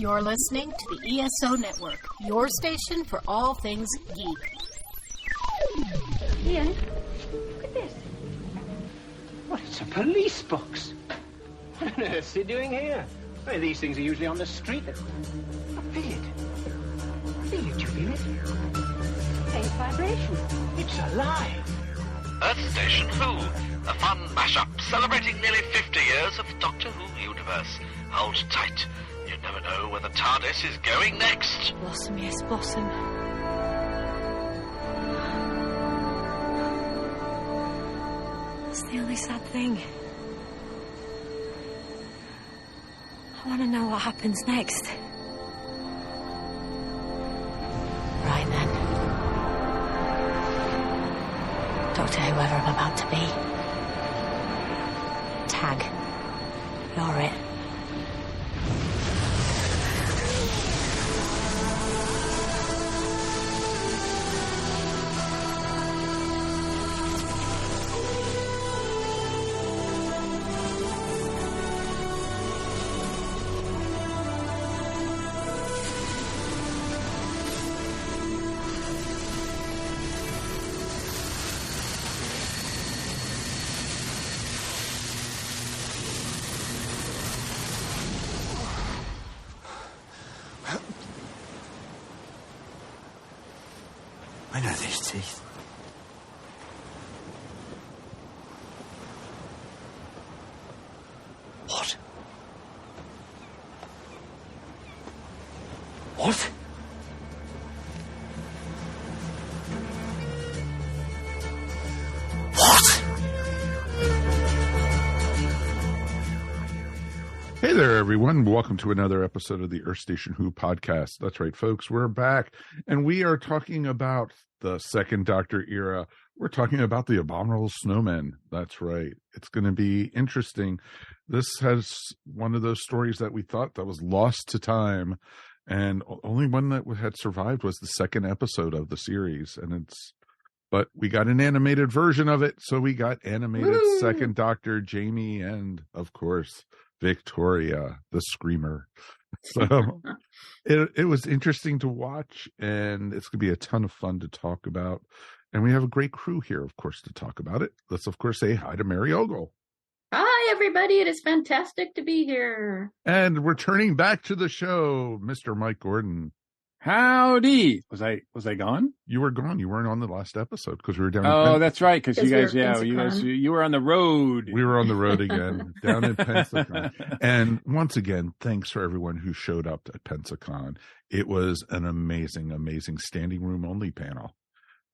You're listening to the ESO Network, your station for all things geek. Ian, look at this. Well, it's a police box. What on earth's he doing here? Well, these things are usually on the street. I feel it. Do you feel it? Faint vibration. It's alive. Earth Station Who, a fun mashup celebrating nearly 50 years of Doctor Who universe. Hold tight. You never know where the TARDIS is going next. Blossom, yes, blossom. That's the only sad thing. I want to know what happens next. Right then. Doctor whoever I'm about to be. Tag. You're it. I know these teeth. What? What? Hey there, everyone. Welcome to another episode of the Earth Station Who podcast. That's right, folks. We're back, and we are talking about the Second Doctor era. We're talking about the Abominable Snowmen. That's right. It's going to be interesting. This has one of those stories that we thought that was lost to time, and only one that had survived was the second episode of the series. But we got an animated version of it, so we got animated Second Doctor, Jamie, and of course, Victoria, the Screamer. So it was interesting to watch, and it's going to be a ton of fun to talk about. And we have a great crew here, of course, to talk about it. Let's, of course, say hi to Mary Ogle. Hi, everybody. It is fantastic to be here. And returning back to the show, Mr. Mike Gordon. Howdy. Was I gone? You were gone. You weren't on the last episode because we were down. Oh, that's right. Because you were on the road. We were on the road again, down in Pensacon. And once again, thanks for everyone who showed up at Pensacon. It was an amazing, amazing standing room only panel.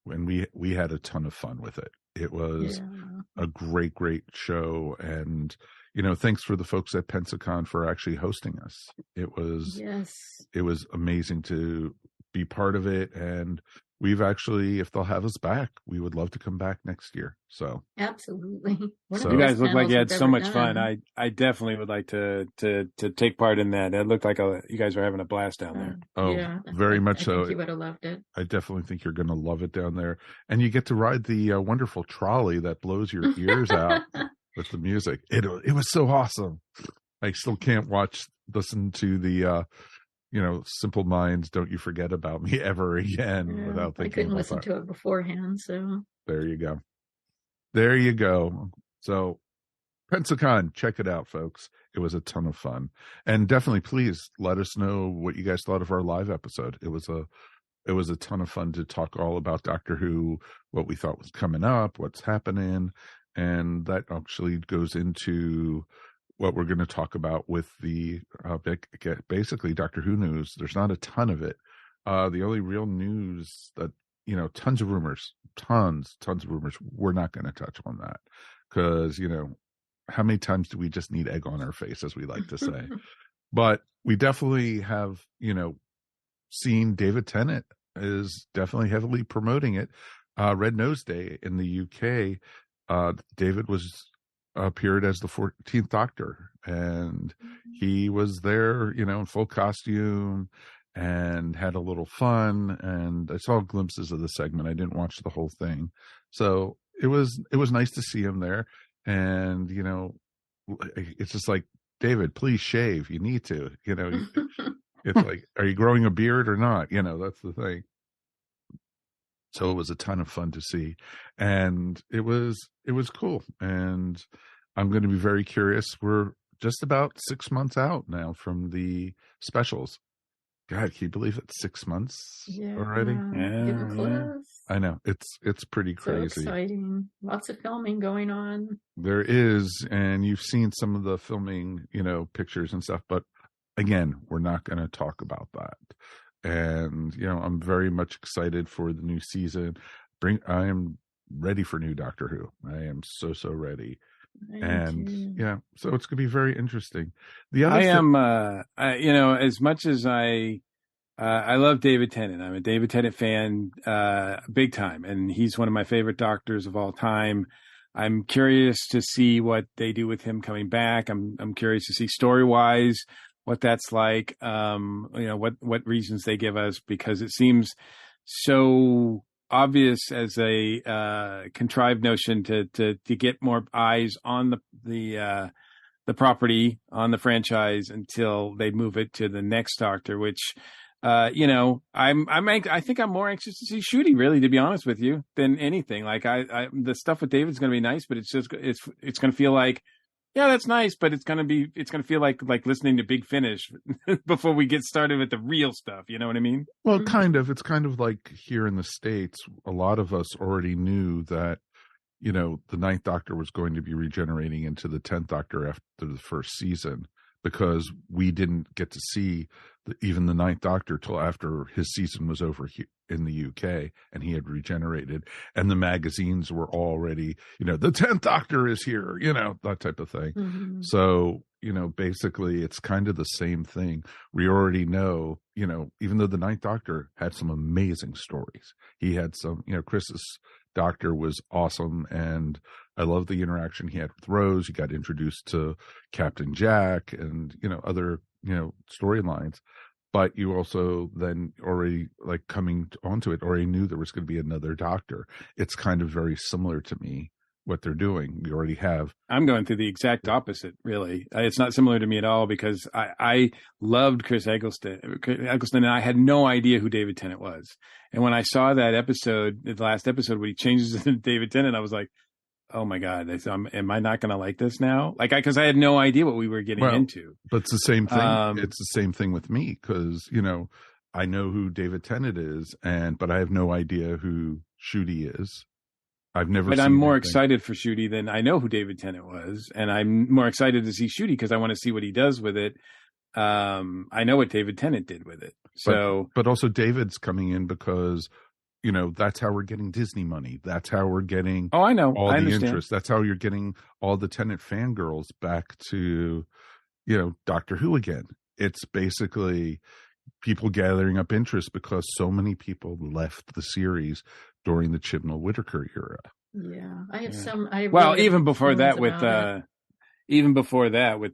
When we had a ton of fun with it. It was a great, great show. And, thanks for the folks at Pensacon for actually hosting us. It was amazing to be part of it. And we've actually, if they'll have us back, we would love to come back next year. So absolutely. You guys look like you had so much fun. I definitely would like to take part in that. It looked like you guys were having a blast down there. Very much so. I think you would have loved it. I definitely think you're going to love it down there. And you get to ride the wonderful trolley that blows your ears out with the music. It was so awesome. I still can't listen to the Simple Minds, Don't You Forget About Me ever again without thinking. I couldn't listen to it beforehand, so there you go. So Pensacon, check it out, folks. It was a ton of fun. And definitely please let us know what you guys thought of our live episode. It was a ton of fun to talk all about Doctor Who, what we thought was coming up, what's happening, and that actually goes into what we're going to talk about with the basically Doctor Who news. There's not a ton of it. The only real news that, tons of rumors. We're not going to touch on that because, how many times do we just need egg on our face, as we like to say? But we definitely have, seen David Tennant is definitely heavily promoting it. Red Nose Day in the UK, David appeared as the 14th Doctor, and he was there, in full costume and had a little fun. And I saw glimpses of the segment. I didn't watch the whole thing. So it was nice to see him there. And, it's just like, David, please shave. You need to, It's like, are you growing a beard or not? That's the thing. So it was a ton of fun to see, and it was cool. And I'm going to be very curious. We're just about 6 months out now from the specials. God, can you believe it's 6 months already? Getting close. I know, it's pretty crazy. So exciting. Lots of filming going on. There is, and you've seen some of the filming, pictures and stuff. But again, we're not going to talk about that. And I'm very much excited for the new season. I am ready for new Doctor Who. I am so ready. So it's gonna be very interesting. As much as I love David Tennant. I'm a David Tennant fan, big time, and he's one of my favorite doctors of all time. I'm curious to see what they do with him coming back. I'm curious to see story-wise what that's like. What reasons they give us, because it seems so obvious as a contrived notion to get more eyes on the property, on the franchise, until they move it to the next Doctor, which I think I'm more anxious to see Shooty, really, to be honest with you, than anything. Like the stuff with David's going to be nice, but it's going to feel like, yeah, that's nice, but it's going to feel like listening to Big Finish before we get started with the real stuff. You know what I mean? Well, kind of. It's kind of like here in the States, a lot of us already knew that, the Ninth Doctor was going to be regenerating into the 10th Doctor after the first season, because we didn't get to see even the Ninth Doctor till after his season was over here in the UK, and he had regenerated, and the magazines were already, the 10th Doctor is here, that type of thing. Mm-hmm. So, basically it's kind of the same thing. We already know, even though the Ninth Doctor had some amazing stories, he had some, Chris's Doctor was awesome, and I love the interaction he had with Rose. He got introduced to Captain Jack and, other, storylines. But you also then already, coming onto it, already knew there was going to be another Doctor. It's kind of very similar to me, what they're doing. We already have. I'm going through the exact opposite, really. It's not similar to me at all, because I loved Chris Eggleston, and I had no idea who David Tennant was. And when I saw that episode, the last episode, when he changes to David Tennant, I was like, oh my God, am I not going to like this now? Because I had no idea what we were getting into. But it's the same thing. It's the same thing with me, because, I know who David Tennant is, but I have no idea who Shooty is. I've never. But I'm more excited for Shooty than I know who David Tennant was, and I'm more excited to see Shooty because I want to see what he does with it. I know what David Tennant did with it, but also David's coming in because, that's how we're getting Disney money. That's how we're getting. Oh, I know. All the interest. That's how you're getting all the Tennant fangirls back to, Doctor Who again. It's basically people gathering up interest because so many people left the series during the Chibnall Whittaker era. Yeah, I have some. Even before that with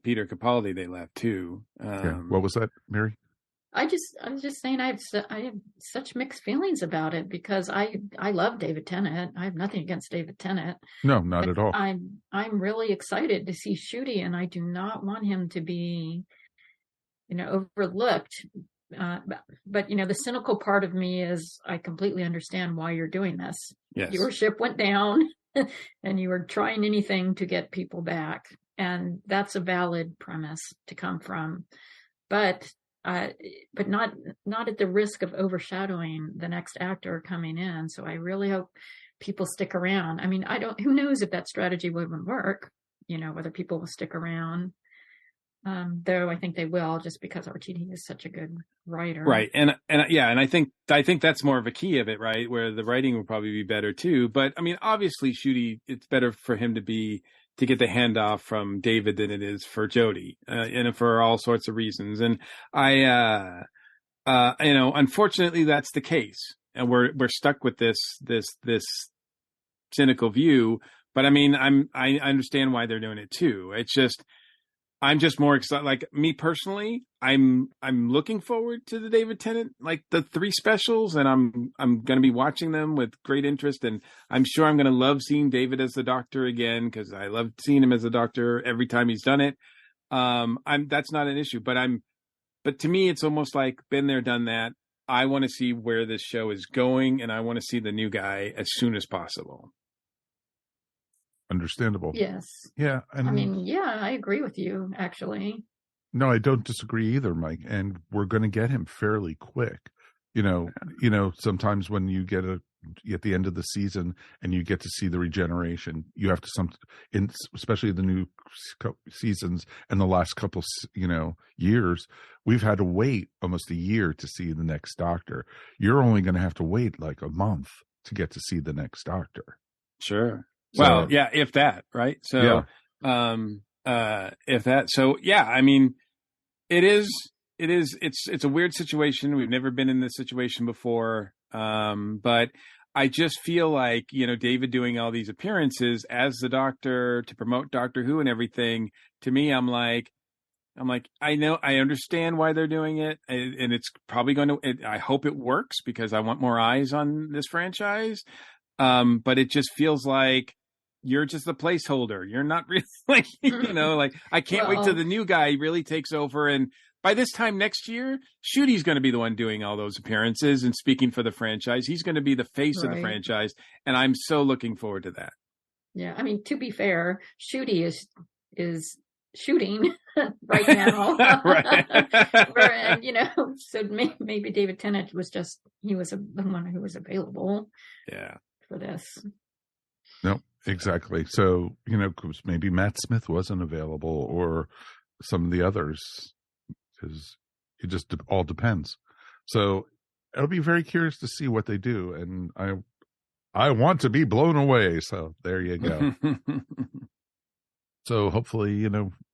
Peter Capaldi, they left too. What was that, Mary? I was just saying I have such mixed feelings about it, because I love David Tennant. I have nothing against David Tennant. No, not at all. I'm really excited to see Shooty, and I do not want him to be, overlooked. But the cynical part of me is I completely understand why you're doing this. Yes. Your ship went down, and you were trying anything to get people back, and that's a valid premise to come from. But not at the risk of overshadowing the next actor coming in. So I really hope people stick around. I mean, who knows if that strategy would work, whether people will stick around. Though I think they will, just because RTD is such a good writer. Right. And I think that's more of a key of it, right? Where the writing will probably be better too. But I mean, obviously Shooty, it's better for him to get the handoff from David than it is for Jodie, and for all sorts of reasons. And unfortunately that's the case, and we're stuck with this cynical view. But I mean, I understand why they're doing it too. It's just, I'm just more excited. Like me personally, I'm looking forward to the David Tennant, the 3 specials, and I'm going to be watching them with great interest. And I'm sure I'm going to love seeing David as the Doctor again, because I loved seeing him as the Doctor every time he's done it. That's not an issue, but I'm But to me, it's almost like been there, done that. I want to see where this show is going, and I want to see the new guy as soon as possible. Understandable. Yes. Yeah. And I mean, yeah, I agree with you, actually. no, I don't disagree either, Mike. And we're going to get him fairly quick. You know, sometimes when you get at the end of the season and you get to see the regeneration, you have to especially the new seasons and the last couple, years, we've had to wait almost a year to see the next Doctor. You're only going to have to wait like a month to get to see the next Doctor. Sure. So, well, yeah, if that, right? So, if that, so yeah, I mean, it's a weird situation. We've never been in this situation before. But I just feel like, David doing all these appearances as the Doctor to promote Doctor Who and everything. To me, I'm like, I know, I understand why they're doing it, and it's probably I hope it works because I want more eyes on this franchise. But it just feels like you're just the placeholder. You're not really like, I can't wait till the new guy really takes over. And by this time next year, Shooty's going to be the one doing all those appearances and speaking for the franchise. He's going to be the face of the franchise. And I'm so looking forward to that. Yeah. I mean, to be fair, Shooty is shooting right now. Right. And, so maybe David Tennant he was the one who was available. Yeah. For this. No, exactly. So, because maybe Matt Smith wasn't available or some of the others, because it just all depends. So I'll be very curious to see what they do. And I want to be blown away. So there you go. So hopefully,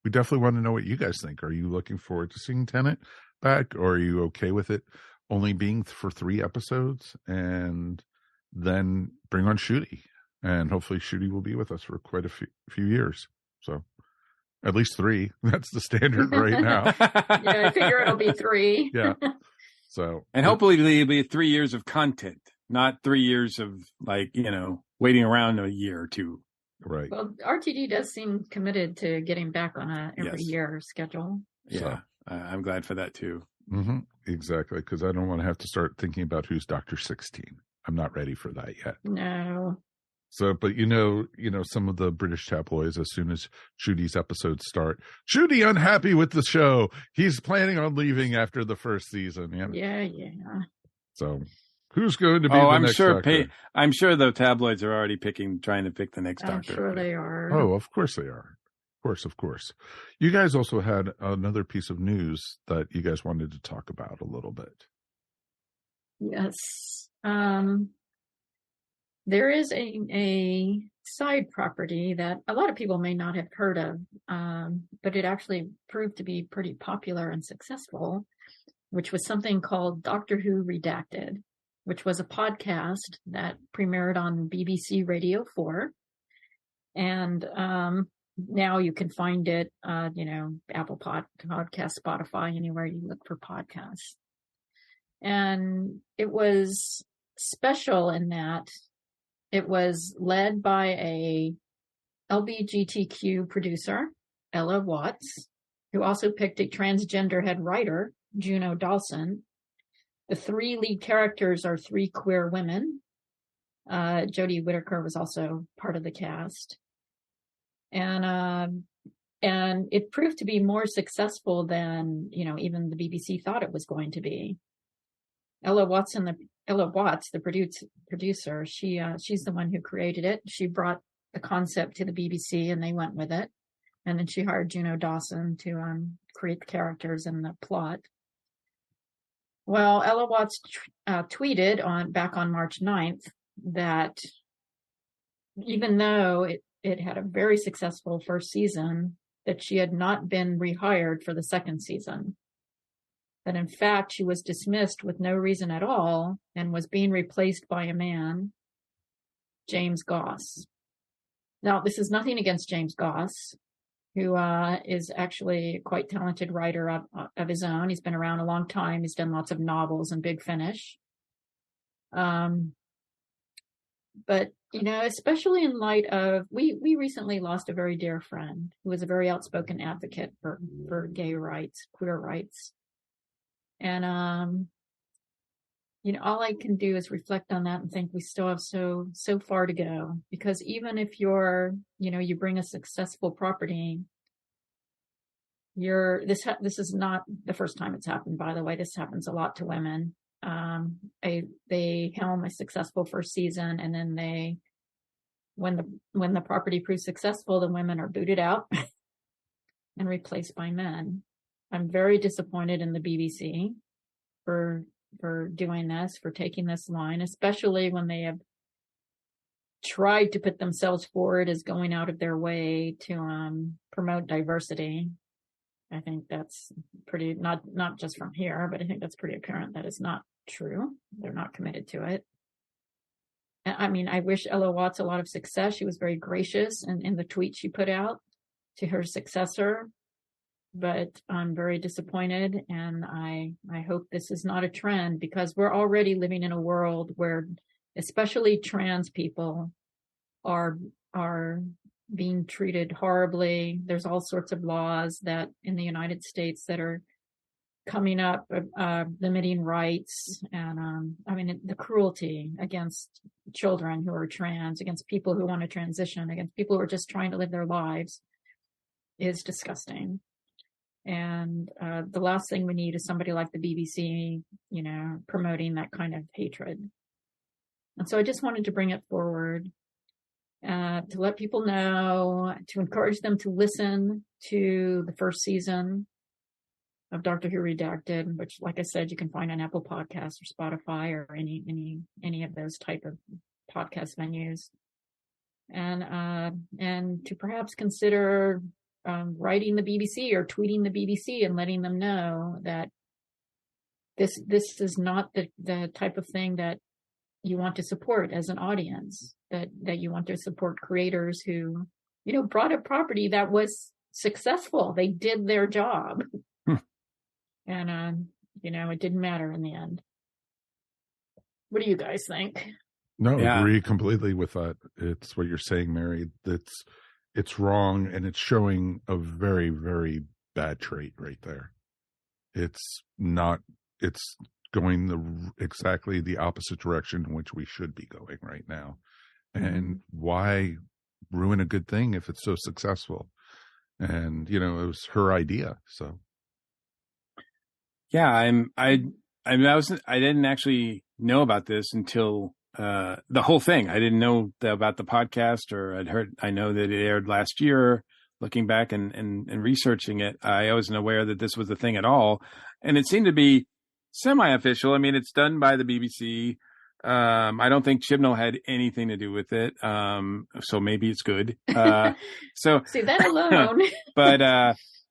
we definitely want to know what you guys think. Are you looking forward to seeing Tennant back, or are you okay with it only being for 3 episodes and then bring on Shooty? And hopefully Shooty will be with us for quite a few years. So at least 3. That's the standard right now. Yeah, I figure it'll be 3. Yeah. So, and hopefully it'll be 3 years of content, not 3 years of waiting around a year or 2. Right. Well, RTD does seem committed to getting back on a every year schedule. Yeah. So. I'm glad for that too. Mm-hmm. Exactly. Because I don't want to have to start thinking about who's Dr. 16. I'm not ready for that yet. No. So, but some of the British tabloids, as soon as Shooty's episodes start, Shooty unhappy with the show. He's planning on leaving after the first season. Yeah. So, who's going to be the next Doctor? I'm sure the tabloids are already trying to pick the next Doctor. I'm sure they are. Oh, of course they are. Of course. You guys also had another piece of news that you guys wanted to talk about a little bit. Yes. There is a side property that a lot of people may not have heard of, but it actually proved to be pretty popular and successful, which was something called Doctor Who Redacted, which was a podcast that premiered on BBC Radio 4. And now you can find it, Apple Podcast, Spotify, anywhere you look for podcasts. And it was special in that it was led by a LGBTQ producer, Ella Watts, who also picked a transgender head writer, Juno Dawson. The 3 lead characters are 3 queer women. Jodie Whittaker was also part of the cast. And it proved to be more successful than, even the BBC thought it was going to be. Ella Watts, the producer, she's the one who created it. She brought the concept to the BBC and they went with it. And then she hired Juno Dawson to create the characters and the plot. Well, Ella Watts tweeted back on March 9th that even though it had a very successful first season, that she had not been rehired for the second season. That in fact, she was dismissed with no reason at all and was being replaced by a man, James Goss. Now, this is nothing against James Goss, who is actually a quite talented writer of his own. He's been around a long time. He's done lots of novels and Big Finish. But, especially in light of, we recently lost a very dear friend who was a very outspoken advocate for gay rights, queer rights. And, all I can do is reflect on that and think we still have so far to go, because even if you bring a successful property, this is not the first time it's happened, by the way. This happens a lot to women. They helm a successful first season, and then when the property proves successful, the women are booted out and replaced by men. I'm very disappointed in the BBC for doing this, for taking this line, especially when they have tried to put themselves forward as going out of their way to promote diversity. I think that's pretty, not just from here, but I think that's pretty apparent that it's not true. They're not committed to it. I mean, I wish Ella Watts a lot of success. She was very gracious in the tweet she put out to her successor, but I'm very disappointed, and I hope this is not a trend, because we're already living in a world where especially trans people are being treated horribly. There's all sorts of laws that in the United States that are coming up, limiting rights, and the cruelty against children who are trans, against people who want to transition, against people who are just trying to live their lives is disgusting. And the last thing we need is somebody like the BBC, promoting that kind of hatred. And so I just wanted to bring it forward, to let people know, to encourage them to listen to the first season of Doctor Who Redacted, which, like I said, you can find on Apple Podcasts or Spotify or any of those type of podcast venues, and to perhaps consider writing the BBC or tweeting the BBC and letting them know that this is not the type of thing that you want to support as an audience, that you want to support creators who, brought a property that was successful. They did their job. And, it didn't matter in the end. What do you guys think? No, I agree completely with that. It's what you're saying, Mary. It's wrong, and it's showing a very, very bad trait right there. It's going exactly the opposite direction in which we should be going right now. And why ruin a good thing if it's so successful? And, it was her idea, so. Yeah, I didn't actually know about this until the whole thing. I didn't know about the podcast, or I know that it aired last year. Looking back and researching it, I wasn't aware that this was a thing at all. And it seemed to be semi-official. I mean, it's done by the BBC. I don't think Chibnall had anything to do with it. So maybe it's good. So see that alone. But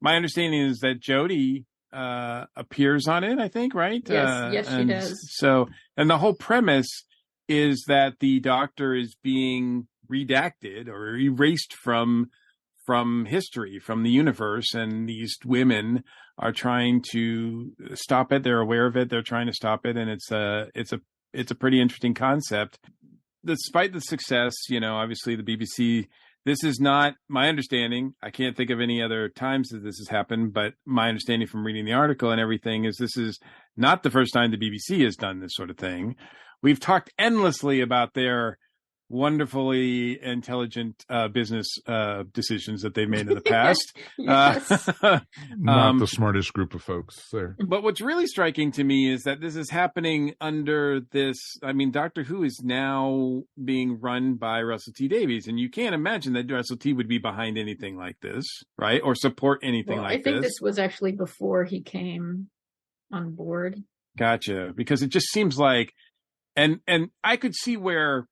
my understanding is that Jodie appears on it, I think, right? Yes, she does. So, and the whole premise is that the Doctor is being redacted or erased from history, from the universe, and these women are trying to stop it. They're aware of it. They're trying to stop it, and it's a pretty interesting concept. Despite the success, obviously the BBC. This is not my understanding. I can't think of any other times that this has happened, but my understanding from reading the article and everything is this is not the first time the BBC has done this sort of thing. We've talked endlessly about their wonderfully intelligent business decisions that they've made in the past. Not the smartest group of folks there. But what's really striking to me is that this is happening under this. I mean, Doctor Who is now being run by Russell T Davies, and you can't imagine that Russell T would be behind anything like this, right? Or support anything like this. I think this was actually before he came on board. Gotcha. Because it just seems like, and I could see where,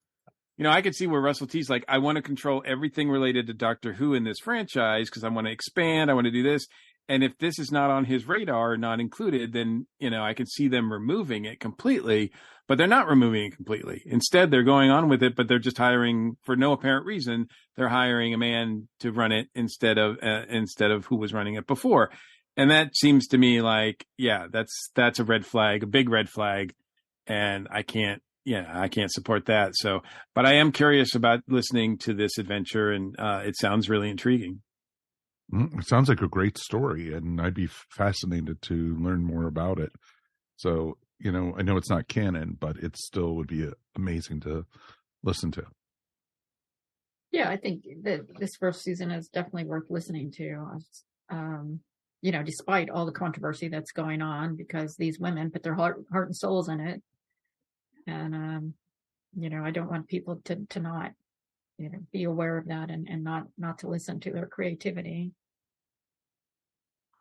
Russell T's like, I want to control everything related to Doctor Who in this franchise because I want to expand. I want to do this. And if this is not on his radar, not included, then, I can see them removing it completely. But they're not removing it completely. Instead, they're going on with it, but they're just hiring, for no apparent reason, they're hiring a man to run it instead of who was running it before. And that seems to me like, that's a red flag, a big red flag. And I can't support that. So, but I am curious about listening to this adventure, and it sounds really intriguing. It sounds like a great story, and I'd be fascinated to learn more about it. So, I know it's not canon, but it still would be amazing to listen to. Yeah, I think that this first season is definitely worth listening to. Despite all the controversy that's going on, because these women put their heart and souls in it. And, I don't want people to not, be aware of that and not to listen to their creativity.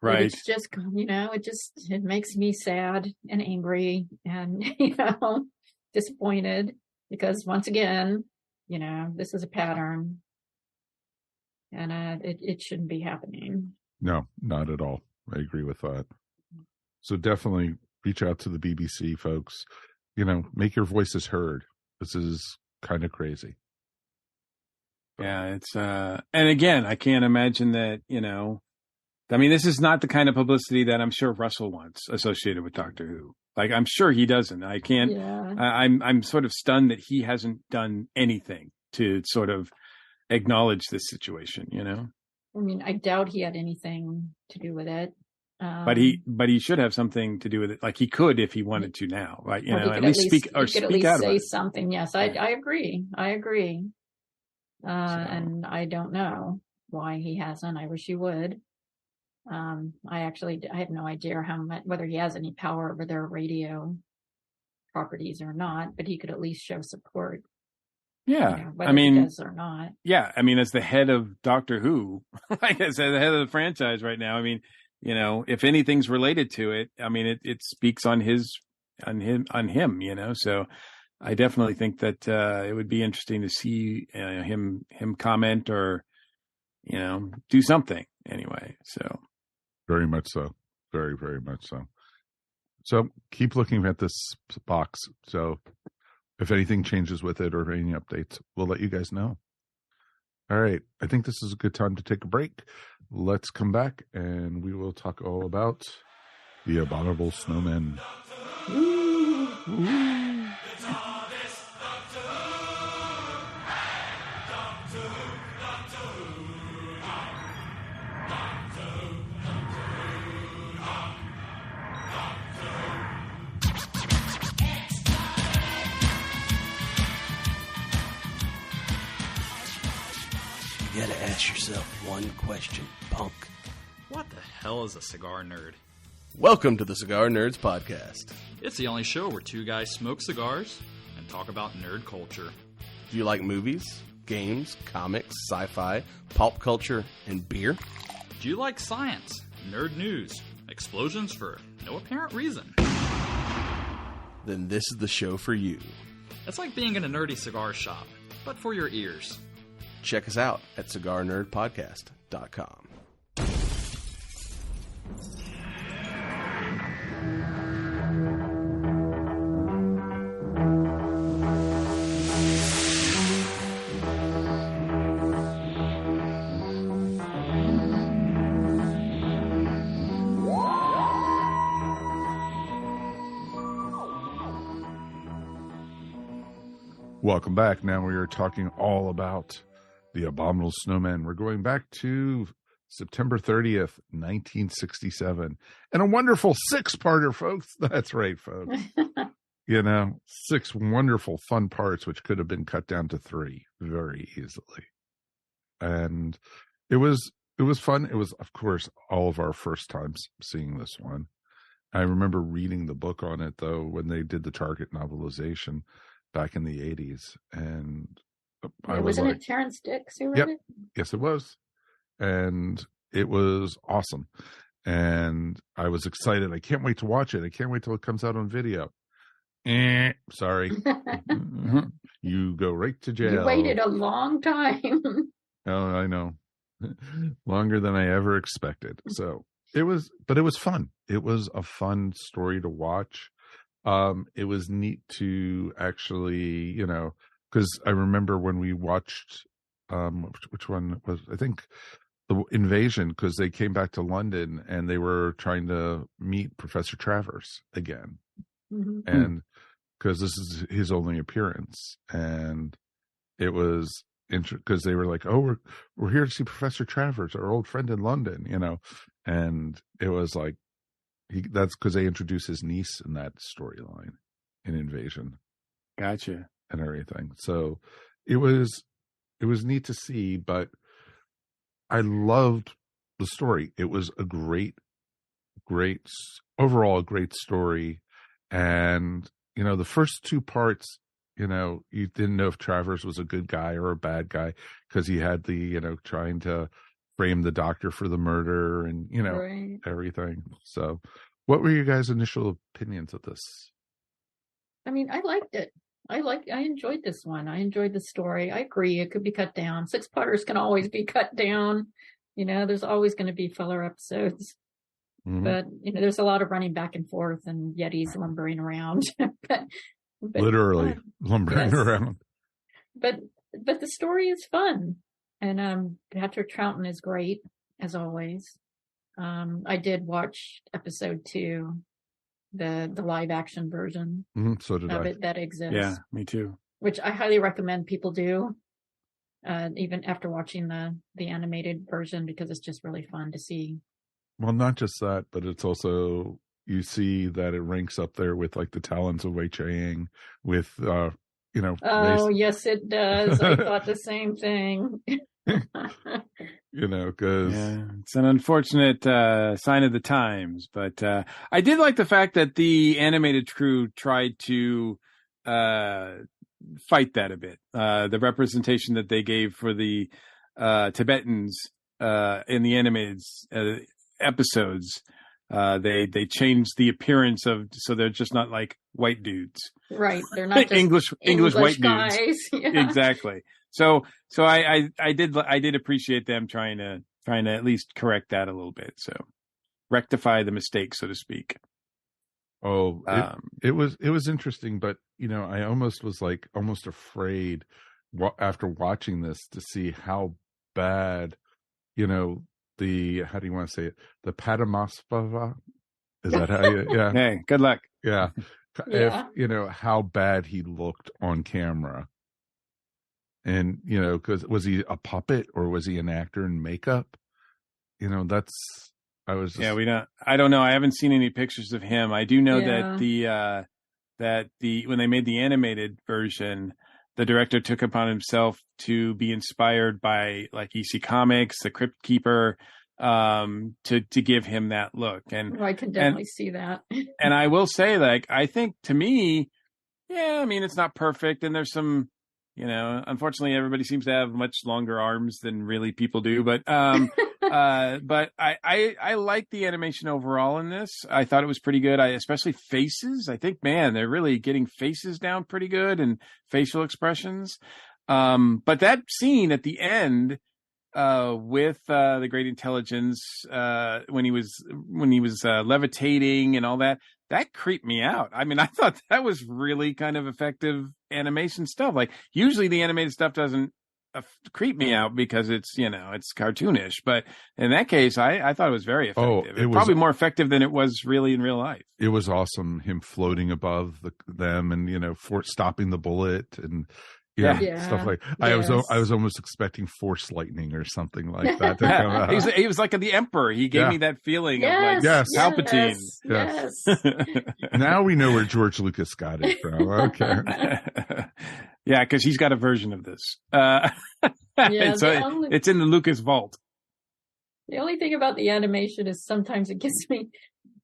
Right. But it's just, it makes me sad and angry and, disappointed, because once again, this is a pattern, and it shouldn't be happening. No, not at all. I agree with that. So definitely reach out to the BBC folks. Make your voices heard. This is kind of crazy. Yeah, it's and again, I can't imagine that, this is not the kind of publicity that I'm sure Russell wants associated with Doctor Who. Like, I'm sure he doesn't. I can't. Yeah. I'm sort of stunned that he hasn't done anything to sort of acknowledge this situation. I doubt he had anything to do with it. But he should have something to do with it. Like, he could if he wanted to now, right? At least speak out about say it. something. Yes, I agree. And I don't know why he hasn't. I wish he would. I have no idea whether he has any power over their radio properties or not, but he could at least show support. Yeah. Whether he does or not. Yeah. As the head of Doctor Who, like I said, the head of the franchise right now, if anything's related to it, it speaks on him, so I definitely think that, it would be interesting to see him comment or, do something anyway. So. Very much so. Very, very much so. So keep looking at this box. So if anything changes with it or any updates, we'll let you guys know. All right. I think this is a good time to take a break. Let's come back and we will talk all about the Abominable Snowmen. Ooh. Ooh. You gotta ask yourself one question, punk. What the hell is a cigar nerd? Welcome to the Cigar Nerds podcast. It's the only show where two guys smoke cigars and talk about nerd culture. Do you like movies, games, comics, sci-fi, pulp culture, and beer? Do you like science, nerd news, explosions for no apparent reason? Then this is the show for you. It's like being in a nerdy cigar shop, but for your ears. Check us out at cigarnerdpodcast.com. Welcome back. Now we are talking all about the Abominable Snowmen. We're going back to September 30th, 1967. And a wonderful six-parter, folks. That's right, folks. 6 wonderful, fun parts, which could have been cut down to 3 very easily. And it was fun. It was, of course, all of our first times seeing this one. I remember reading the book on it, though, when they did the Target novelization back in the 80s. And wasn't it Terrence Dicks who wrote it? Yes, it was. And it was awesome. And I was excited. I can't wait to watch it. I can't wait till it comes out on video. Sorry. You go right to jail. You waited a long time. Oh, I know. Longer than I ever expected. So it was fun. It was a fun story to watch. It was neat to actually, because I remember when we watched, which one was, I think, the Invasion, because they came back to London and they were trying to meet Professor Travers again. Mm-hmm. And because this is his only appearance. And it was because they were like, oh, we're here to see Professor Travers, our old friend in London, and it was like, That's because they introduce his niece in that storyline in Invasion. Gotcha. And everything. So it was neat to see, but I loved the story. It was a overall a great story. And, the first two parts, you didn't know if Travers was a good guy or a bad guy because he had the, trying to frame the doctor for the murder and, Right. everything. So what were your guys' initial opinions of this? I mean, I liked it. I enjoyed this one. I enjoyed the story. I agree. It could be cut down. 6-parters can always be cut down. There's always going to be filler episodes. Mm-hmm. But, there's a lot of running back and forth and Yetis lumbering around. but Literally lumbering around. But the story is fun. And Patrick Troughton is great, as always. I did watch episode 2. The live action version so did of I. it that exists. Yeah, me too. Which I highly recommend people do, even after watching the animated version, because it's just really fun to see. Well, not just that, but it's also, you see that it ranks up there with like the Talons of Wei Chang with, Oh, race. yes, it does. I thought the same thing. Because it's an unfortunate sign of the times, but I did like the fact that the animated crew tried to fight that a bit. The representation that they gave for the Tibetans in the animated episodes, they changed the appearance so they're just not like white dudes, right? They're not just English white guys. dudes. Yeah. Exactly. So I did appreciate them trying to at least correct that a little bit. So rectify the mistake, so to speak. Oh, it was interesting, but I almost was like almost afraid after watching this to see how bad, the, how do you want to say it? The Padmasambhava? Is that how you, yeah. Hey, good luck. Yeah. Yeah. If, how bad he looked on camera. And, because was he a puppet or was he an actor in makeup? I was just... Yeah, I don't know. I haven't seen any pictures of him. I do know that when they made the animated version, the director took upon himself to be inspired by like EC Comics, the Crypt Keeper, to give him that look. And I can definitely see that. And I will say, like, I think to me, yeah, I mean, it's not perfect, and there's some, unfortunately, everybody seems to have much longer arms than really people do. But but I like the animation overall in this. I thought it was pretty good. Especially faces. I think, man, they're really getting faces down pretty good and facial expressions. But that scene at the end with the Great Intelligence when he was levitating and all that creeped me out. I mean, I thought that was really kind of effective animation stuff. Like usually the animated stuff doesn't creep me out because it's it's cartoonish, but in that case I thought it was very effective. It was probably more effective than it was really in real life. It was awesome, him floating above them and for stopping the bullet and stuff like. Yes. I was almost expecting Force lightning or something like that to come out. He was like the Emperor. He gave me that feeling of like Palpatine. Yes. Now we know where George Lucas got it from. Okay. Yeah, because he's got a version of this. So it's in the Lucas vault. The only thing about the animation is sometimes it gives me,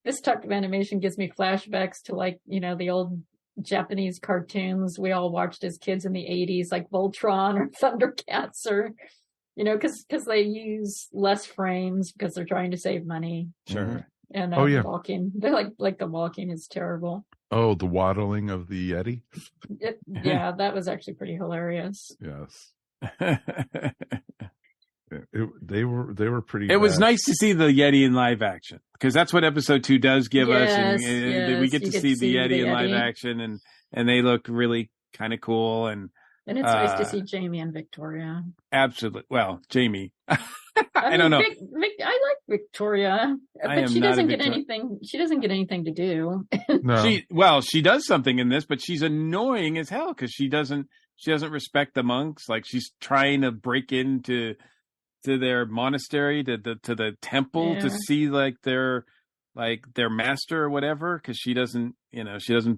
this type of animation gives me flashbacks to like, the old Japanese cartoons we all watched as kids in the 80s, like Voltron or Thundercats, or, because they use less frames because they're trying to save money. Sure. And walking, they're like the walking is terrible. Oh, the waddling of the Yeti. Yeah, that was actually pretty hilarious. Yes. They were pretty. It was nice to see the Yeti in live action because that's what episode 2 does give us, and we get to see the Yeti in live action, and they look really kind of cool, and it's nice to see Jamie and Victoria. Absolutely. Well, Jamie, I don't know. I like Victoria, but she doesn't get anything. She doesn't get anything to do. No. She does something in this, but she's annoying as hell because she doesn't respect the monks. Like she's trying to break into their monastery, to the temple, to see like their like their master or whatever, because she doesn't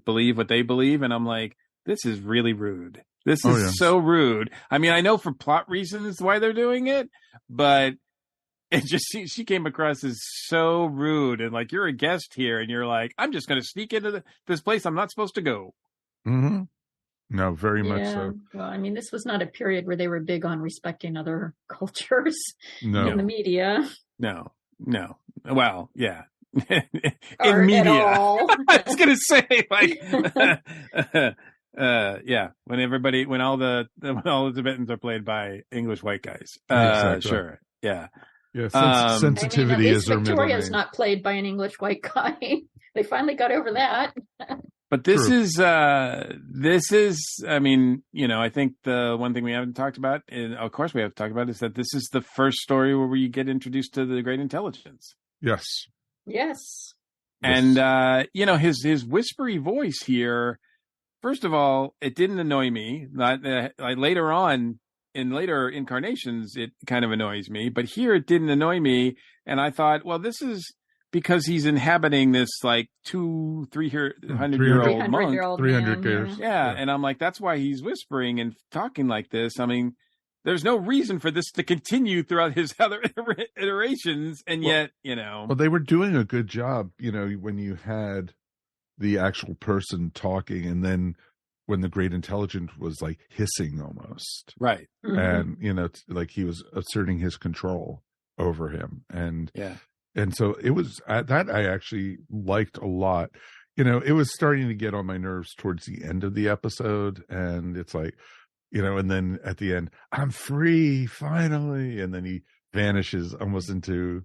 believe what they believe. And I'm like, this is really rude. This is so rude. I mean, I know for plot reasons why they're doing it, but it just, she came across as so rude. And like, you're a guest here and you're like, I'm just going to sneak into this place I'm not supposed to go. Mm-hmm. No, very much so. Well, I mean, this was not a period where they were big on respecting other cultures in the media. No. Well, yeah. Or in media. I was going to say, like, yeah, when all the Tibetans are played by English white guys. Exactly. Sure. Yeah. Yeah. Sensitivity is their middle name. Victoria's not played by an English white guy. They finally got over that. But this is, I mean, I think the one thing we haven't talked about, and of course we have to talk about, is that this is the first story where we get introduced to the Great Intelligence. Yes. Yes. And, his whispery voice here, first of all, it didn't annoy me. Later on, in later incarnations, it kind of annoys me. But here it didn't annoy me. And I thought, well, this is because he's inhabiting this like 300-year-old monk. 300 years. Yeah. And I'm like, that's why he's whispering and talking like this. I mean, there's no reason for this to continue throughout his other iterations. And yet, Well, they were doing a good job, when you had the actual person talking and then when the Great Intelligence was like hissing almost. Right. Mm-hmm. And, like he was asserting his control over him. And yeah. And so it was that I actually liked a lot. It was starting to get on my nerves towards the end of the episode. And it's like, and then at the end, I'm free finally. And then he vanishes almost into,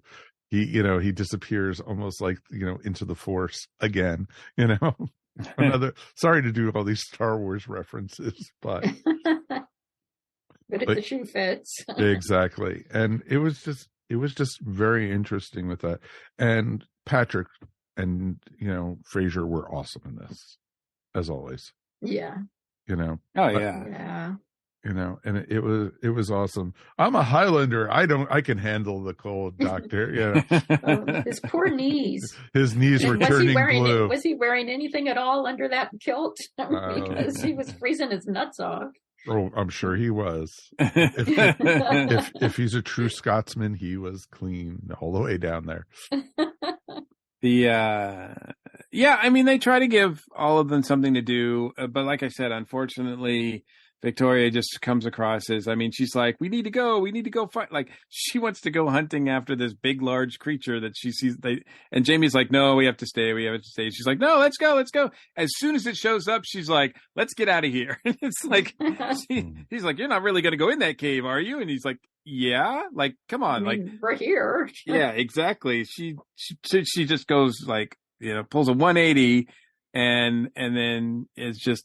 he disappears almost like, into the Force again, another, sorry to do all these Star Wars references, but. But if the shoe fits. Exactly. And it was just very interesting with that. And Patrick and, Frasier were awesome in this, as always. Yeah. Oh, yeah. Yeah. And it was awesome. I'm a Highlander. I can handle the cold, doctor. Oh, his poor knees. His knees were turning blue. Was he wearing anything at all under that kilt? Because he was freezing his nuts off. Oh, I'm sure he was. If he's a true Scotsman, he was clean all the way down there. I mean, they try to give all of them something to do, but like I said, unfortunately, Victoria just comes across as, I mean, she's like, we need to go fight. Like, she wants to go hunting after this big, large creature that she sees. And Jamie's like, no, we have to stay. She's like, no, let's go. As soon as it shows up, she's like, let's get out of here. And it's like, he's like, you're not really going to go in that cave, are you? And he's like, yeah, like, come on. I mean, we're here. Yeah, exactly. She just goes like, pulls a 180 and then it's just,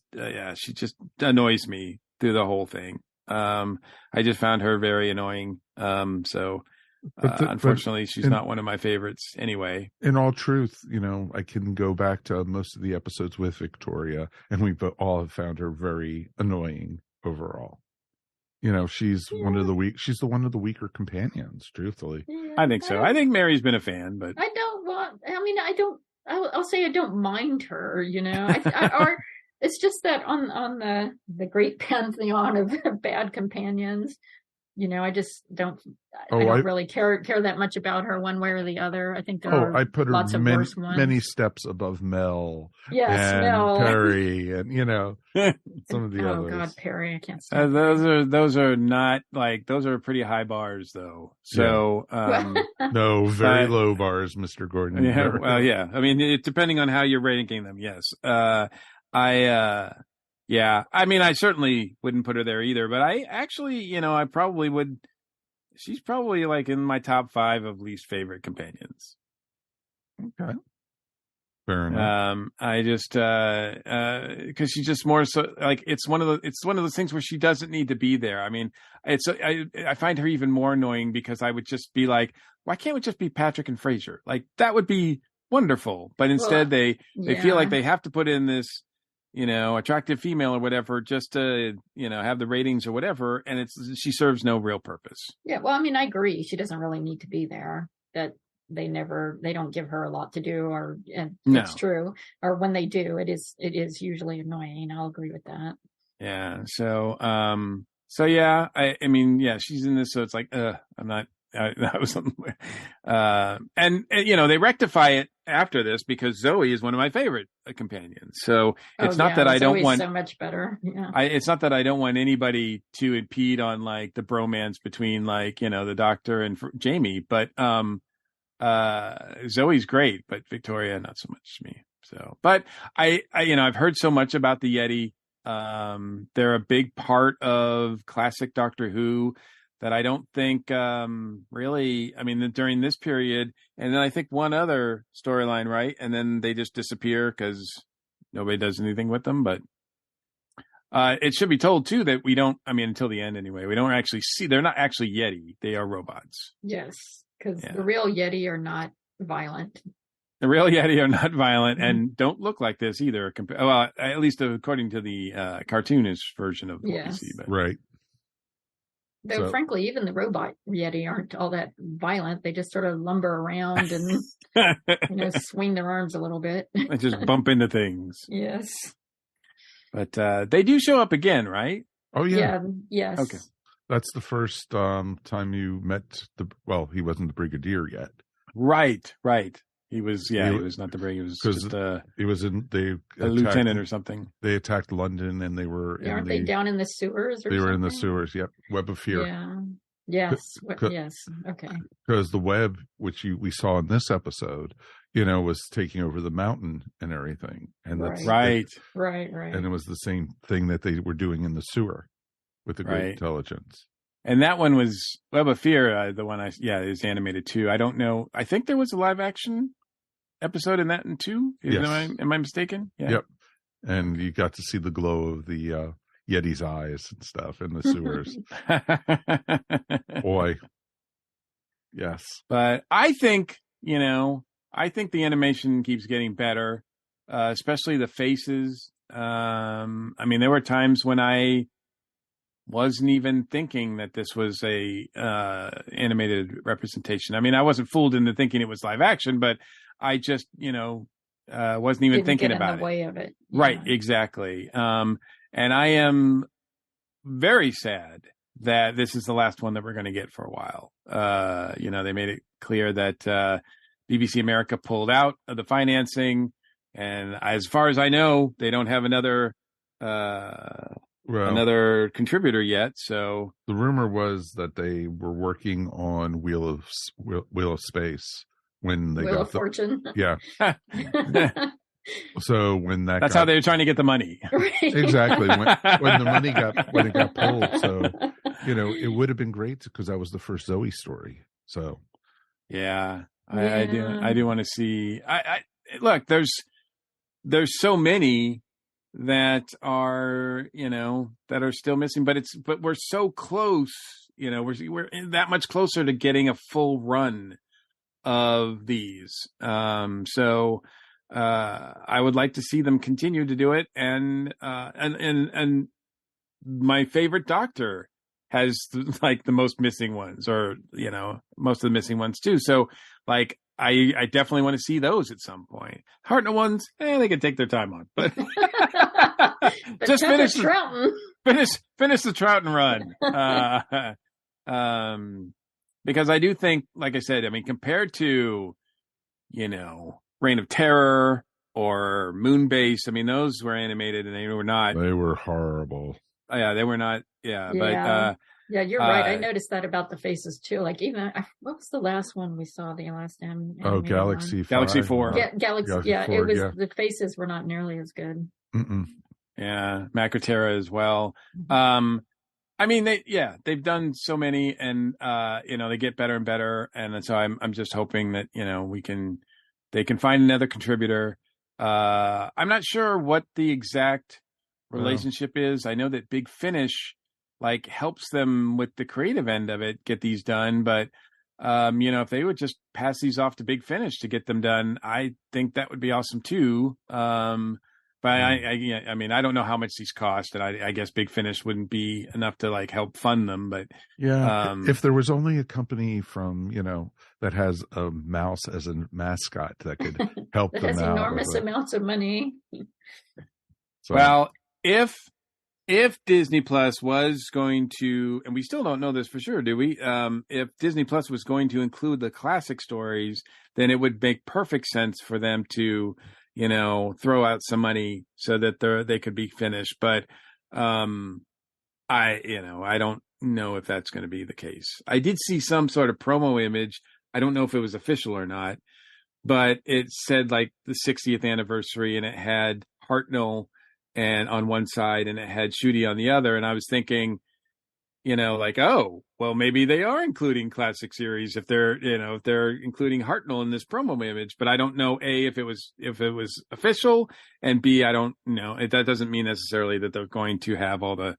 she just annoys me through the whole thing. I just found her very annoying. Unfortunately, she's not one of my favorites anyway. In all truth, I can go back to most of the episodes with Victoria, and we all have found her very annoying overall. She's one of the the weaker companions, truthfully. Yeah, I think so. I think Mary's been a fan, but I'll say I don't mind her, or it's just that on the great pantheon of bad companions, I just don't. I don't really care that much about her one way or the other. I think there are I put her lots of worse ones. Many steps above Mel. Yes, and Mel, Perry, and some of the others. Oh God, Perry, I can't stand. Those are not like, those are pretty high bars though. So no, very low bars, Mr. Gordon. Yeah, well, yeah. I mean, depending on how you're ranking them, yes. I mean, I certainly wouldn't put her there either, but I actually, I probably would. She's probably like in my top 5 of least favorite companions. Okay. Fair enough. I just, cause she's just more so like, it's one of those things where she doesn't need to be there. I mean, I find her even more annoying because I would just be like, why can't we just be Patrick and Frasier? Like, that would be wonderful. But instead they feel like they have to put in this, attractive female or whatever, just to, have the ratings or whatever. And she serves no real purpose. Yeah. Well, I mean, I agree. She doesn't really need to be there. That they don't give her a lot to do, and No. it's true. Or when they do, it is usually annoying. I'll agree with that. Yeah. So yeah, I mean, yeah, she's in this, so it's like, I'm not. That was something. And they rectify it after this because Zoe is one of my favorite companions. So it's not that I don't want so much better. Yeah. It's not that I don't want anybody to impede on like the bromance between like the Doctor and Jamie, but Zoe's great, but Victoria not so much to me. So, but I've heard so much about the Yeti. They're a big part of classic Doctor Who that I don't think really, I mean, during this period, and then I think one other storyline, right? And then they just disappear because nobody does anything with them. But it should be told, too, that we don't, I mean, until the end anyway, we don't actually see, they're not actually Yeti. They are robots. Yes, because the real Yeti are not violent. The real Yeti are not violent and don't look like this either. Well, at least according to the cartoonish version of what we see. But. Right. Though, frankly, even the robot Yeti aren't all that violent. They just sort of lumber around and, swing their arms a little bit. They just bump into things. Yes. But they do show up again, right? Oh, yeah. Yes. Okay. That's the first time you met he wasn't the Brigadier yet. Right. He was not the Brigadier. He was just he was a lieutenant or something. They attacked London and they were aren't they down in the sewers or They something? were in the sewers, yep. Web of Fear. Yeah. Yes. Yes. Okay. Because the web, which we saw in this episode, was taking over the mountain and everything. And that's right. And it was the same thing that they were doing in the sewer with the Great Intelligence. And that one was Web of Fear, the one is animated too. I don't know. I think there was a live action episode in that too. Yes. Am I mistaken? Yeah. Yep. And you got to see the glow of the Yeti's eyes and stuff in the sewers. Boy. Yes. But I think, the animation keeps getting better, especially the faces. I mean, there were times when I wasn't even thinking that this was a animated representation. I mean, I wasn't fooled into thinking it was live action, but I just, wasn't even thinking about it. In the way of it. Yeah. Right, exactly. And I am very sad that this is the last one that we're going to get for a while. They made it clear that BBC America pulled out of the financing, and as far as I know, they don't have another contributor yet. So the rumor was that they were working on Wheel of Space when they Wheel of Fortune. Yeah. So when that's how they were trying to get the money. Exactly. When the money got pulled. So, it would have been great because that was the first Zoe story. So, yeah. I do want to see, look, there's so many that are, that are still missing, but we're so close, we're that much closer to getting a full run of these. So I would like to see them continue to do it. And my favorite Doctor has like the most missing ones, or, most of the missing ones too. So like, I definitely want to see those at some point. Hartnell ones, they can take their time on, but just finish the Troughton run. Because I do think, like I said, I mean, compared to, Reign of Terror or Moonbase, I mean, those were animated and they were not. They were horrible. Yeah, they were not. Yeah. But yeah, you're right. I noticed that about the faces too. Like even what was the last one we saw? The last Galaxy 4. Galaxy 4. Yeah, Galaxy 4, it was. Yeah. The faces were not nearly as good. Mm-mm. Yeah, Macroterra as well. Mm-hmm. I mean, they've done so many, and they get better and better, and so I'm just hoping that they can find another contributor. I'm not sure what the exact relationship is. I know that Big Finish helps them with the creative end of it, get these done, but if they would just pass these off to Big Finish to get them done, I think that would be awesome too. But I mean, I don't know how much these cost, and I guess Big Finish wouldn't be enough to like help fund them. But if there was only a company from that has a mouse as a mascot that could help That them has out. enormous amounts of money. So, well, if Disney Plus was going to, and we still don't know this for sure, do we? If Disney Plus was going to include the classic stories, then it would make perfect sense for them to, throw out some money so that they could be finished. But I don't know if that's going to be the case. I did see some sort of promo image. I don't know if it was official or not, but it said like the 60th anniversary, and it had Hartnell and on one side, and it had Shooty on the other. And I was thinking, like, oh, well, maybe they are including classic series if they're including Hartnell in this promo image. But I don't know, A, if it was official, and B, I don't know. That doesn't mean necessarily that they're going to have all the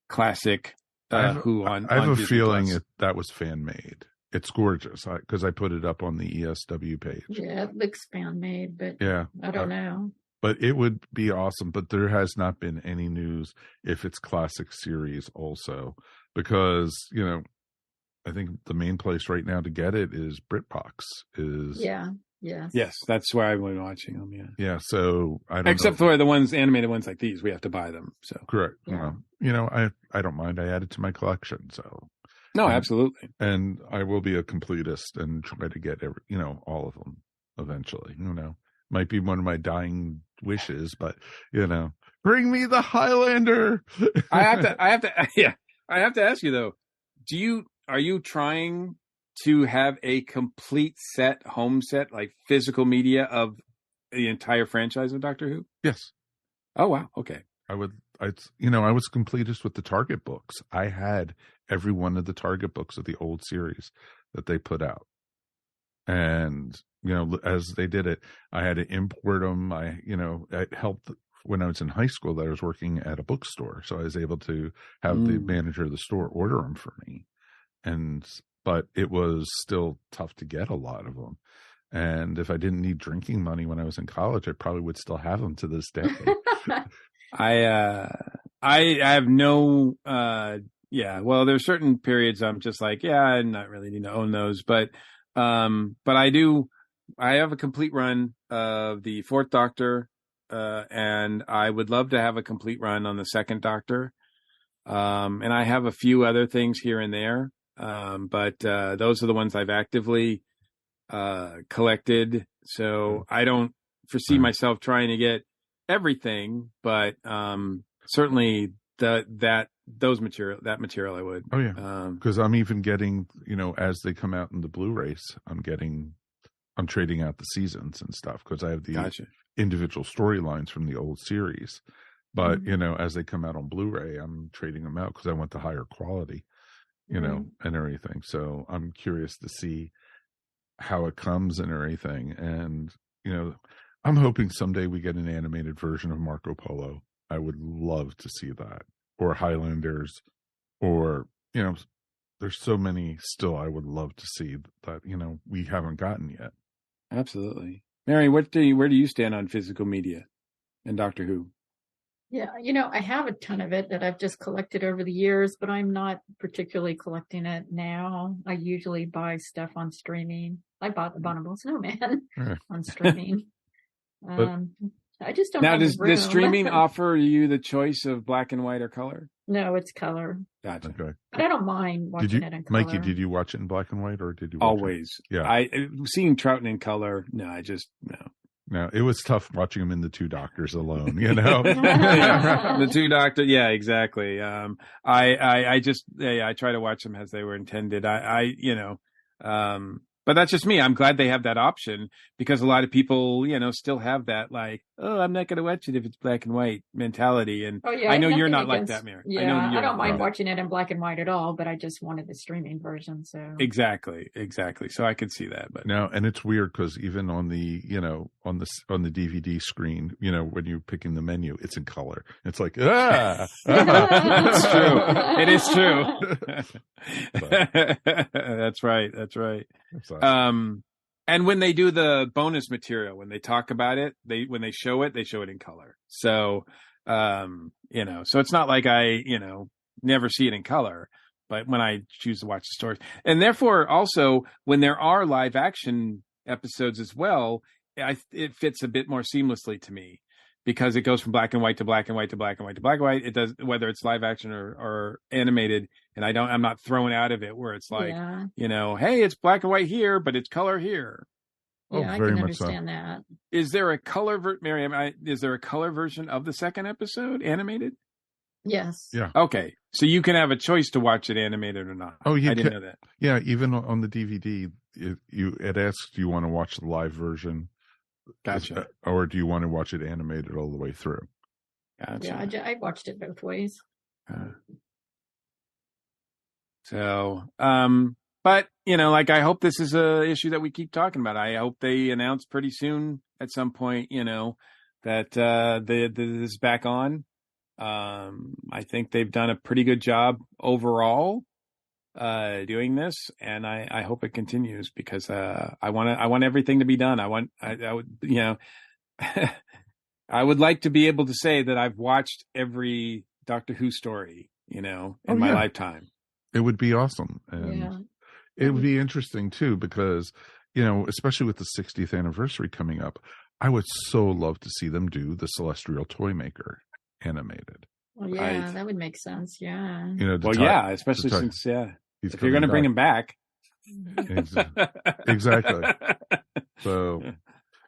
classic Who on. I have a Disney feeling that was fan made. It's gorgeous because I put it up on the ESW page. Yeah, it looks fan made, but yeah, I don't know. But it would be awesome. But there has not been any news if it's classic series also, because I think the main place right now to get it is BritBox. Yes, that's where I've been watching them. Yeah. So I don't. Except for the animated ones like these, we have to buy them. So correct. Yeah. I don't mind. I add it to my collection. So no, absolutely. And I will be a completist and try to get all of them eventually. Might be one of my dying wishes, but bring me the Highlander. I have to ask you though, are you trying to have a complete home set, like physical media of the entire franchise of Doctor Who? Yes. Oh wow. Okay. I was completist with the Target books. I had every one of the Target books of the old series that they put out. And, as they did it, I had to import them. It helped when I was in high school that I was working at a bookstore. So I was able to have the manager of the store order them for me. But it was still tough to get a lot of them. And if I didn't need drinking money when I was in college, I probably would still have them to this day. I have no, well, there's certain periods I'm just like, I'm not really need to own those, but I have a complete run of the Fourth Doctor, and I would love to have a complete run on the Second Doctor. And I have a few other things here and there. But those are the ones I've actively, collected. So I don't foresee myself trying to get everything, but, certainly that material I would. Oh yeah. Cause I'm even getting, as they come out in the Blu-rays, I'm trading out the seasons and stuff. Cause I have the individual storylines from the old series, but as they come out on Blu-ray, I'm trading them out cause I want the higher quality, and everything. So I'm curious to see how it comes and everything. And, I'm hoping someday we get an animated version of Marco Polo. I would love to see that, or Highlanders, or, there's so many still I would love to see that, we haven't gotten yet. Absolutely. Mary, where do you stand on physical media and Doctor Who? Yeah, I have a ton of it that I've just collected over the years, but I'm not particularly collecting it now. I usually buy stuff on streaming. I bought Abominable Snowman on streaming. I just don't. Now, does streaming offer you the choice of black and white or color? No, it's color. Gotcha. Okay. But I don't mind watching it in color. Mikey, did you watch it in black and white, or did you watch always? It? Yeah. Seeing Troughton in color. No, no. No, it was tough watching him in the Two Doctors alone, The Two Doctor, yeah, exactly. I try to watch them as they were intended. But that's just me. I'm glad they have that option, because a lot of people, still have that like, oh, I'm not going to watch it if it's black and white mentality. And I know you're not like that, Mary. Yeah, I don't mind watching it in black and white at all, but I just wanted the streaming version. So exactly. So I could see that. But no, and it's weird because even on the, on the DVD screen, when you're picking the menu, it's in color. It's like, It's true. It is true. That's right. And when they do the bonus material, when they talk about it, when they show it in color. So, so it's not like I, never see it in color, but when I choose to watch the stories, and therefore also when there are live action episodes as well, it fits a bit more seamlessly to me because it goes from black and white to black and white to black and white to black and white. It does, whether it's live action or animated, and I'm not thrown out of it where it's like, hey, it's black and white here, but it's color here. Yeah, I can understand that. Is there a color is there a color version of the second episode animated? Yes. Yeah. Okay. So you can have a choice to watch it animated or not. Oh, yeah. I didn't know that. Yeah. Even on the DVD, it asks, do you want to watch the live version? Gotcha. Or do you want to watch it animated all the way through? Gotcha. Yeah, I watched it both ways. But I hope this is a issue that we keep talking about. I hope they announce pretty soon at some point, that this is back on. I think they've done a pretty good job overall doing this, and I hope it continues because I want everything to be done. I would I would like to be able to say that I've watched every Doctor Who story, in my lifetime. It would be awesome, and it would be interesting too because especially with the 60th anniversary coming up, I would so love to see them do the Celestial Toymaker animated. Well, yeah, that would make sense. Yeah. Especially since if you're going to bring him back. Exactly. So,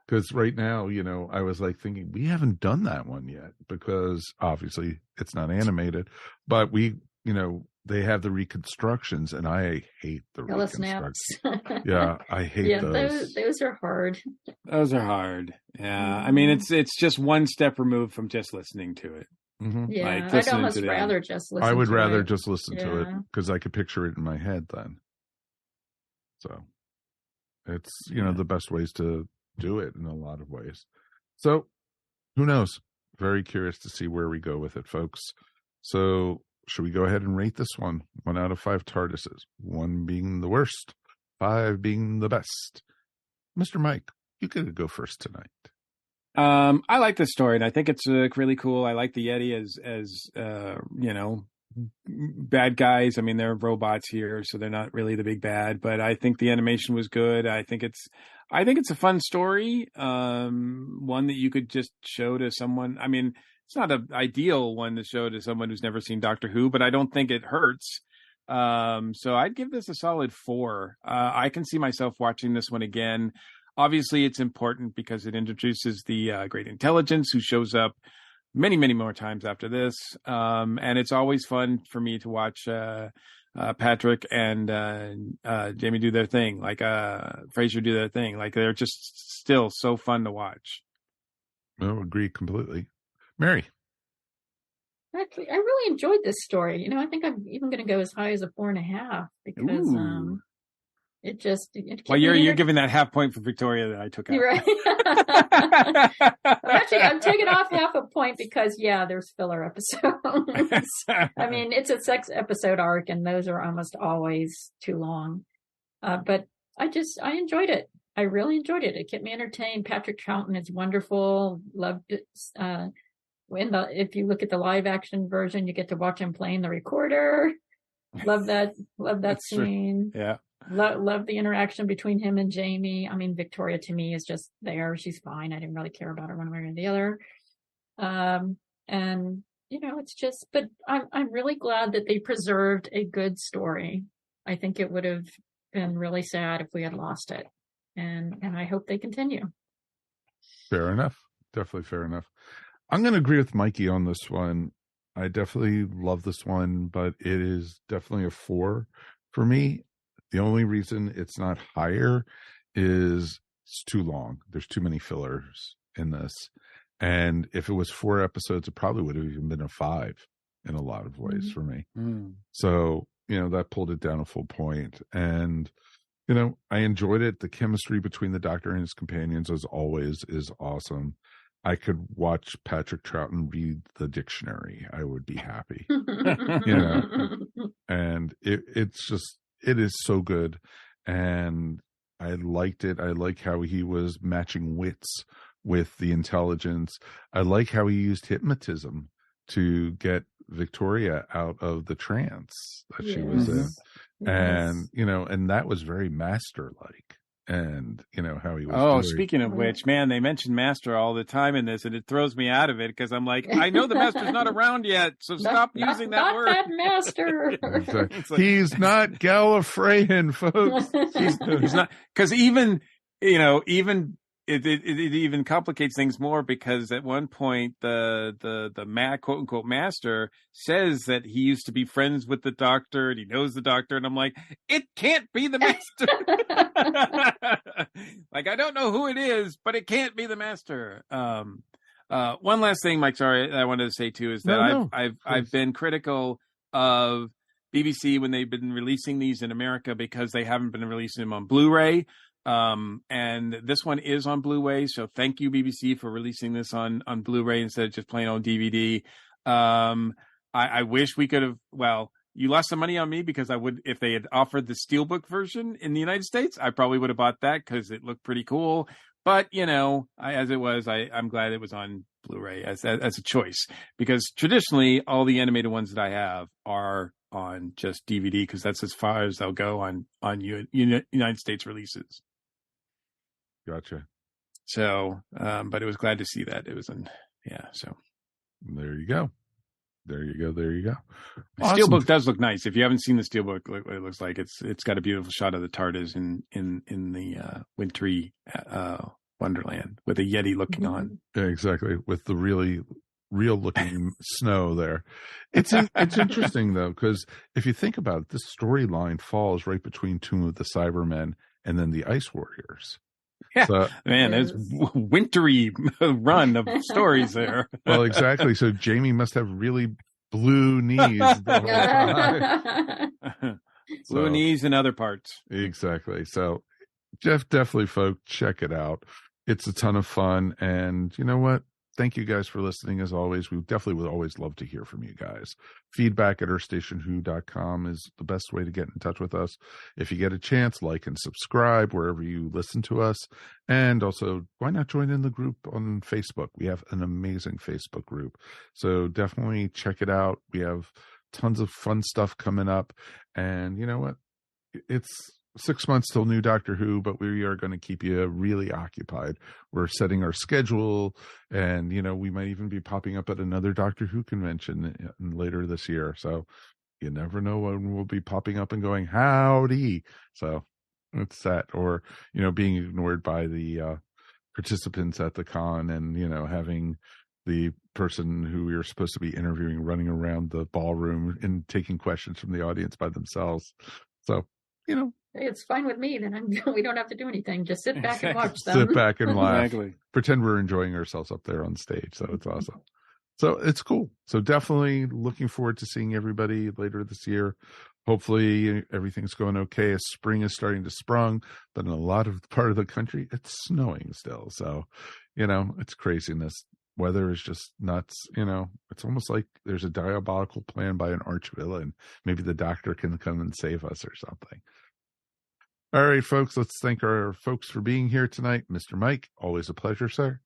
because right now, I was like thinking we haven't done that one yet because obviously it's not animated, but they have the reconstructions, and I hate the reconstructions. Yeah, I hate those. Those are hard. Those are hard. Yeah, I mean it's just one step removed from just listening to it. Mm-hmm. Yeah, I'd almost rather just listen. I would rather just listen to it because I could picture it in my head then. So it's the best ways to do it in a lot of ways. So who knows? Very curious to see where we go with it, folks. So should we go ahead and rate this one? 1 out of 5 TARDISes. 1 being the worst, 5 being the best. Mr. Mike, you could go first tonight. I like this story, and I think it's really cool. I like the Yeti as bad guys. I mean, they're robots here, so they're not really the big bad. But I think the animation was good. I think it's a fun story. One that you could just show to someone. I mean, it's not an ideal one to show to someone who's never seen Doctor Who, but I don't think it hurts. So I'd give this a solid 4. I can see myself watching this one again. Obviously, it's important because it introduces the Great Intelligence, who shows up many, many more times after this. And it's always fun for me to watch Patrick and Jamie do their thing, like Fraser do their thing. Like they're just still so fun to watch. No, agree completely. Mary. Actually, I really enjoyed this story. I think I'm even going to go as high as a 4.5 because you're giving that half point for Victoria that I took out. Right. Actually, I'm taking off half a point because there's filler episodes. I mean, it's a 6 episode arc, and those are almost always too long. But I enjoyed it. I really enjoyed it. It kept me entertained. Patrick Troughton is wonderful. Loved it. If you look at the live action version, you get to watch him playing the recorder. Love that scene. True. Yeah. Love the interaction between him and Jamie. I mean, Victoria to me is just there. She's fine. I didn't really care about her one way or the other. And it's just, but I'm really glad that they preserved a good story. I think it would have been really sad if we had lost it. And I hope they continue. Fair enough. Definitely fair enough. I'm going to agree with Mikey on this one. I definitely love this one, but it is definitely a 4 for me. The only reason it's not higher is it's too long. There's too many fillers in this. And if it was 4 episodes, it probably would have even been a 5 in a lot of ways for me. So, that pulled it down a full point. And, I enjoyed it. The chemistry between the Doctor and his companions, as always, is awesome. I could watch Patrick Troughton read the dictionary. I would be happy. And it is so good. And I liked it. I like how he was matching wits with the intelligence. I like how he used hypnotism to get Victoria out of the trance that she was in. And, and that was very master-like. And, how he was. Oh, speaking of which, man, they mention Master all the time in this, and it throws me out of it because I'm like, I know the Master's not around yet, so stop using that word. Not that Master. Exactly. He's not Gallifreyan, folks. He's not, because even it even complicates things more, because at one point the quote unquote Master says that he used to be friends with the Doctor and he knows the Doctor, and I'm like, it can't be the Master. Like, I don't know who it is, but it can't be the Master. One last thing, Mike, sorry, I wanted to say too, is that I've been critical of BBC when they've been releasing these in America because they haven't been releasing them on Blu-ray. And this one is on Blu-ray, so thank you, BBC, for releasing this on Blu-ray instead of just playing on DVD. I wish we could have, well, you lost some money on me because if they had offered the Steelbook version in the United States, I probably would have bought that because it looked pretty cool. But, as it was, I'm glad it was on Blu-ray as a choice, because traditionally all the animated ones that I have are on just DVD because that's as far as they'll go on United States releases. Gotcha. So, but it was glad to see that it was so there you go. The awesome. Steelbook does look nice. If you haven't seen the Steelbook, it looks like it's got a beautiful shot of the TARDIS in the wintry Wonderland with a Yeti looking on. Yeah, exactly. With the really real looking snow there. It's interesting though, because if you think about it, this storyline falls right between Tomb of the Cybermen and then the Ice Warriors. Yeah, so, man, there's wintry run of stories there. Well, exactly. So Jamie must have really blue knees the whole time. Blue knees and other parts. Exactly. So definitely, folks, check it out. It's a ton of fun. And you know what? Thank you guys for listening. As always, we definitely would always love to hear from you guys. Feedback at earthstationwho.com is the best way to get in touch with us. If you get a chance, like and subscribe wherever you listen to us. And also, why not join in the group on Facebook? We have an amazing Facebook group. So definitely check it out. We have tons of fun stuff coming up. And you know what? It's 6 months till new Doctor Who, but we are going to keep you really occupied. We're setting our schedule, and we might even be popping up at another Doctor Who convention later this year. So you never know when we'll be popping up and going, howdy. So it's that, or being ignored by the participants at the con, and having the person who we are supposed to be interviewing running around the ballroom and taking questions from the audience by themselves. So it's fine with me. Then we don't have to do anything. Just sit back and watch them. Sit back and laugh. Exactly. Pretend we're enjoying ourselves up there on stage. So it's awesome. So it's cool. So definitely looking forward to seeing everybody later this year. Hopefully everything's going okay. As spring is starting to sprung, but in a lot of part of the country, it's snowing still. So, it's craziness. Weather is just nuts. It's almost like there's a diabolical plan by an arch villain. Maybe the Doctor can come and save us or something. All right, folks, let's thank our folks for being here tonight. Mr. Mike, always a pleasure, sir.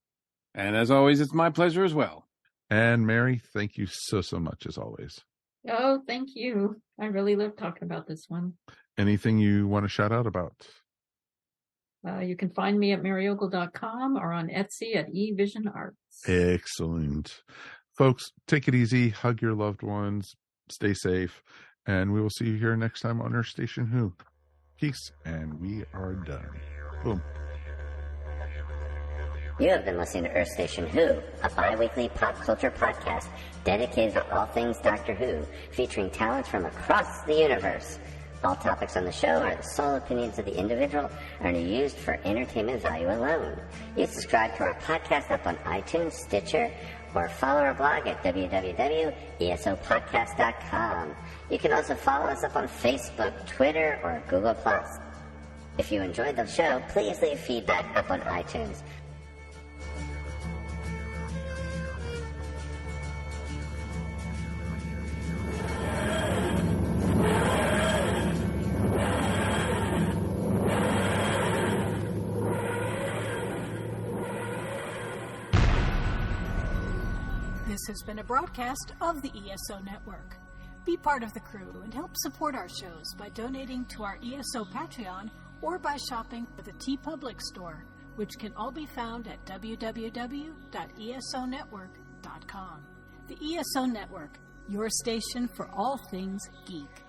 And as always, it's my pleasure as well. And Mary, thank you so much as always. Oh, thank you. I really love talking about this one. Anything you want to shout out about? You can find me at maryogle.com or on Etsy at eVision Arts. Excellent. Folks, take it easy. Hug your loved ones. Stay safe. And we will see you here next time on Earth Station Who. Peace, and we are done. Boom. You have been listening to Earth Station Who, a bi-weekly pop culture podcast dedicated to all things Doctor Who, featuring talents from across the universe. All topics on the show are the sole opinions of the individual and are used for entertainment value alone. You subscribe to our podcast up on iTunes, Stitcher, or follow our blog at www.esopodcast.com. You can also follow us up on Facebook, Twitter, or Google+. If you enjoyed the show, please leave feedback up on iTunes. This has been a broadcast of the ESO Network. Be part of the crew and help support our shows by donating to our ESO Patreon or by shopping at the TeePublic store, which can all be found at www.esonetwork.com. The ESO Network, your station for all things geek.